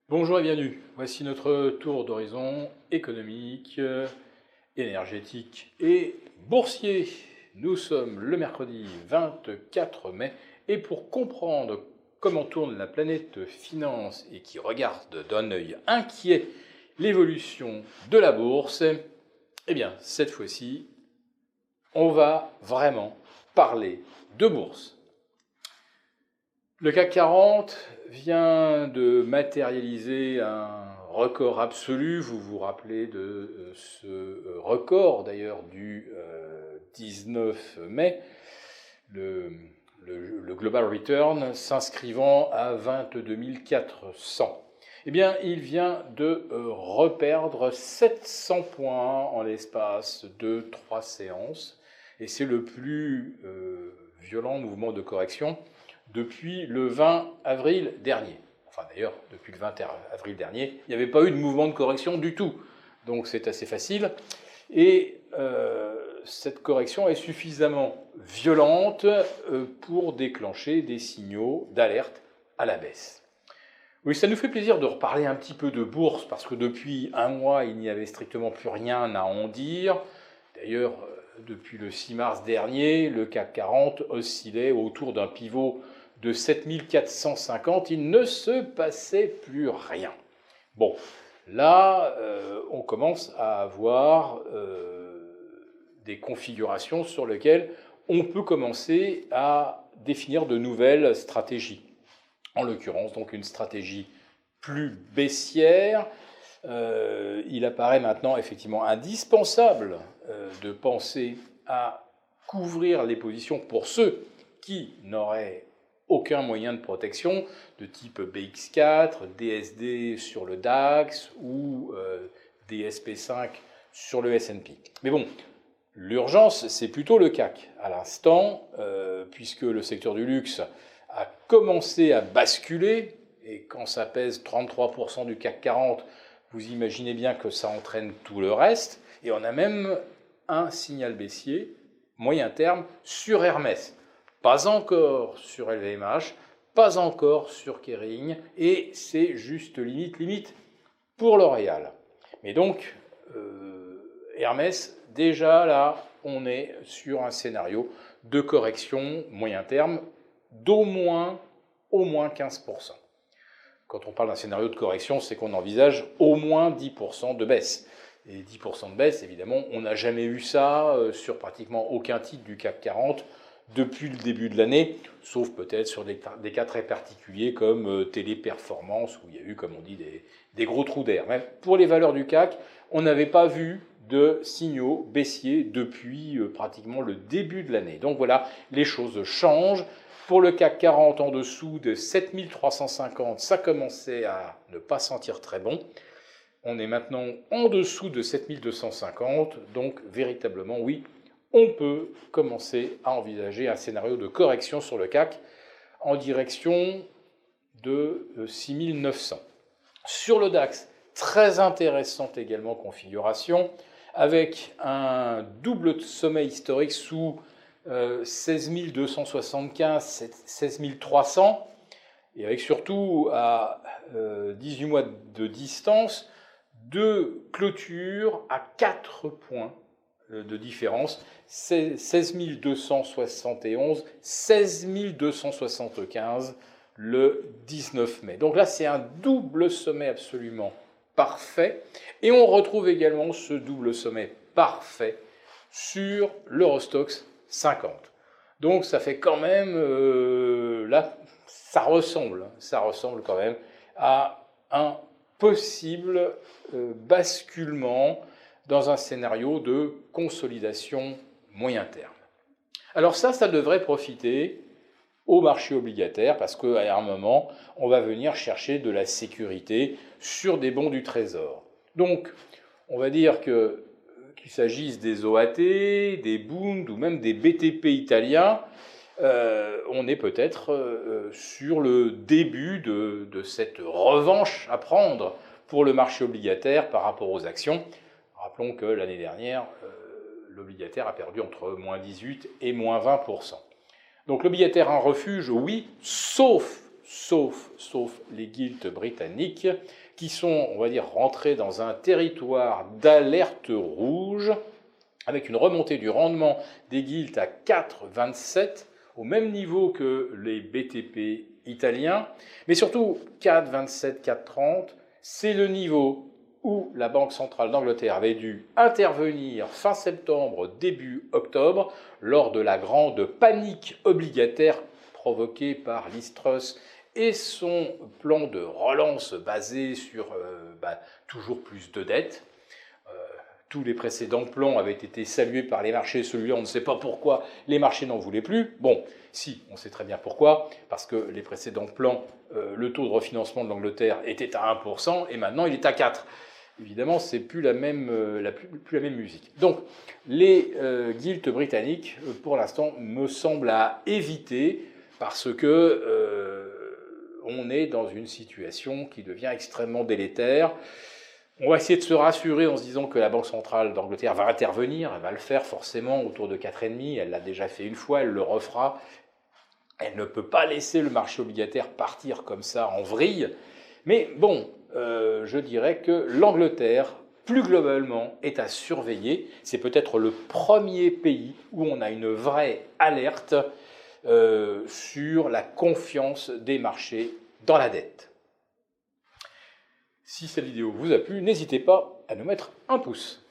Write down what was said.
Bonjour et bienvenue. Voici notre tour d'horizon économique, énergétique et boursier. Nous sommes le mercredi 24 mai et pour comprendre comment tourne la planète finance et qui regarde d'un œil inquiet l'évolution de la bourse, eh bien cette fois-ci, on va vraiment parler de bourse. Le CAC 40 vient de matérialiser un record absolu. Vous vous rappelez de ce record d'ailleurs du 19 mai, le Global Return s'inscrivant à 22 400. Eh bien, il vient de reperdre 700 points en l'espace de 3 séances. Et c'est le plus violent mouvement de correction depuis le 20 avril dernier. Enfin d'ailleurs, depuis le 20 avril dernier, il n'y avait pas eu de mouvement de correction du tout. Donc c'est assez facile. Et cette correction est suffisamment violente pour déclencher des signaux d'alerte à la baisse. Oui, ça nous fait plaisir de reparler un petit peu de bourse, parce que depuis un mois, il n'y avait strictement plus rien à en dire. D'ailleurs, depuis le 6 mars dernier, le CAC 40 oscillait autour d'un pivot de 7450, il ne se passait plus rien. Bon, là, on commence à avoir des configurations sur lesquelles on peut commencer à définir de nouvelles stratégies. En l'occurrence, donc une stratégie plus baissière. Il apparaît maintenant effectivement indispensable de penser à couvrir les positions pour ceux qui n'auraient aucun moyen de protection de type BX4, DSD sur le DAX ou DSP5 sur le S&P. Mais bon, l'urgence, c'est plutôt le CAC à l'instant, puisque le secteur du luxe a commencé à basculer, et quand ça pèse 33% du CAC 40, vous imaginez bien que ça entraîne tout le reste, et on a même un signal baissier, moyen terme, sur Hermès. Pas encore sur LVMH, pas encore sur Kering, et c'est juste limite pour L'Oréal. Mais donc, Hermès, déjà là, on est sur un scénario de correction moyen terme d'au moins 15%. Quand on parle d'un scénario de correction, c'est qu'on envisage au moins 10% de baisse. Et 10% de baisse, évidemment, on n'a jamais eu ça sur pratiquement aucun titre du CAC 40 depuis le début de l'année, sauf peut-être sur des cas très particuliers comme Téléperformance, où il y a eu, comme on dit, des gros trous d'air. Mais pour les valeurs du CAC, on n'avait pas vu de signaux baissiers depuis pratiquement le début de l'année. Donc voilà, les choses changent. Pour le CAC 40, en dessous de 7350, ça commençait à ne pas sentir très bon. On est maintenant en dessous de 7250, donc véritablement, oui, on peut commencer à envisager un scénario de correction sur le CAC en direction de 6900. Sur le DAX, très intéressante également configuration, avec un double sommet historique sous 16 275, 16 300, et avec surtout à 18 mois de distance, deux clôtures à 4 points de différence, 16 271, 16 275 le 19 mai. Donc là, c'est un double sommet absolument parfait, et on retrouve également ce double sommet parfait sur l'Eurostoxx 50. Donc ça fait quand même, là, ça ressemble quand même à un possible basculement dans un scénario de consolidation moyen terme. Alors ça devrait profiter au marché obligataire, parce qu'à un moment, on va venir chercher de la sécurité sur des bons du Trésor. Donc, on va dire qu'il s'agisse des OAT, des Bund ou même des BTP italiens, on est peut-être sur le début de cette revanche à prendre pour le marché obligataire par rapport aux actions. Rappelons que l'année dernière, l'obligataire a perdu entre moins 18 et moins 20%. Donc l'obligataire un refuge, oui, sauf sauf les gilts britanniques, qui sont, on va dire, rentrés dans un territoire d'alerte rouge, avec une remontée du rendement des gilts à 4,27, au même niveau que les BTP italiens, mais surtout 4,27, 4,30, c'est le niveau où la Banque centrale d'Angleterre avait dû intervenir fin septembre, début octobre, lors de la grande panique obligataire provoquée par Liz Truss et son plan de relance basé sur toujours plus de dettes. Tous les précédents plans avaient été salués par les marchés, celui-là on ne sait pas pourquoi, les marchés n'en voulaient plus. Bon, si, on sait très bien pourquoi, parce que les précédents plans, le taux de refinancement de l'Angleterre était à 1% et maintenant il est à 4%. Évidemment, c'est plus la même musique. Donc, les gilts britanniques, pour l'instant, me semblent à éviter parce que on est dans une situation qui devient extrêmement délétère. On va essayer de se rassurer en se disant que la Banque centrale d'Angleterre va intervenir, elle va le faire forcément autour de 4,5, elle l'a déjà fait une fois, elle le refera. Elle ne peut pas laisser le marché obligataire partir comme ça en vrille. Mais bon, je dirais que l'Angleterre, plus globalement, est à surveiller. C'est peut-être le premier pays où on a une vraie alerte sur la confiance des marchés dans la dette. Si cette vidéo vous a plu, n'hésitez pas à nous mettre un pouce.